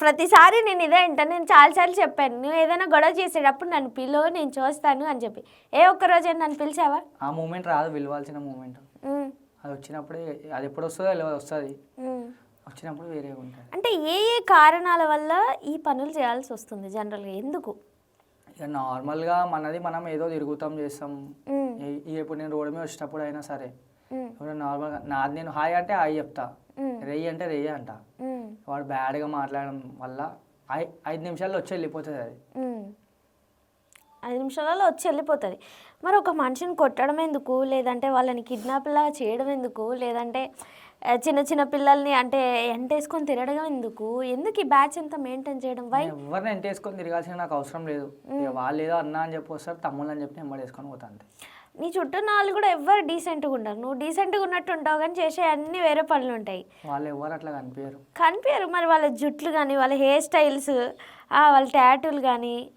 ప్రతిసారి నేను ఇదే వింటాను. నేను చాలాసార్లు చెప్పాను. నువ్వు ఏదైనా గొడవ చేసేటప్పుడు నన్ను పిలువు, నేను చూస్తాను అని చెప్పి. ఏ ఒక్క రోజైనా నన్ను పిలిచావా? ఆ మూమెంట్ రాదు, పిలవాల్సిన మూమెంట్. హ్మ్. అది వచ్చినప్పుడే, అది ఎప్పుడు వస్తుందో తెలియదు, వస్తుంది. హ్మ్. వచ్చినప్పుడు వేరేగా ఉంటుంది. అంటే ఏ ఏ కారణాల వల్ల ఈ పనులు చేయాల్సి వస్తుంది జనరల్‌గా? ఎందుకు? ఇక నార్మల్గా మనది మనం ఏదో తిరుగుతాం చేస్తాం. హ్మ్. ఇప్పుడు నేను రోడ్డు మీద వచ్చినప్పుడు అయినా సరే, హ్మ్. ఇప్పుడు నార్మల్గా నాది నేను హాయ్ అంటే హాయ్ చెప్తా, హ్మ్. రెయ్యి అంటే రెయ్యి అంట. హ్మ్. వాడు బ్యాడ్గా మాట్లాడడం వల్ల 5 నిమిషాల్లో వచ్చి వెళ్ళిపోతుంది అది. హ్మ్. 5 నిమిషాలలో వచ్చి వెళ్ళిపోతది. మరి ఒక మనిషిని కొట్టడం ఎందుకు? లేదంటే వాళ్ళని కిడ్నాప్‌లా చేయడం ఎందుకు? లేదంటే చిన్న చిన్న పిల్లల్ని అంటే ఎంటేసుకొని తిరగడం ఎందుకు? ఎందుకు ఈ బ్యాచ్ అంతా మెయింటైన్ చేయడం? వై? నేను ఎవరిని ఎంటేసుకొని తిరగాల్సిన నాకు అవసరం లేదు. ఇక వాళ్ళు ఏదో అన్నా అని చెప్పి వస్తారు, తమ్ముళ్ళు అని చెప్పి ఎంబడేసుకొని పోతా అంతే. నీ చుట్టూ ఉన్న వాళ్ళు కూడా ఎవ్వరు డీసెంట్‌గా ఉండరు. నువ్వు డీసెంట్‌గా ఉన్నట్టు ఉంటావు కానీ చేసే అన్నీ వేరే పనులుంటాయి. వాళ్ళు ఎవరు అట్లా కనిపించరు. కనిపియరు. మరి వాళ్ళ జుట్లు గానీ, వాళ్ళ హెయిర్ స్టైల్స్, వాళ్ళ టాటూలు గానీ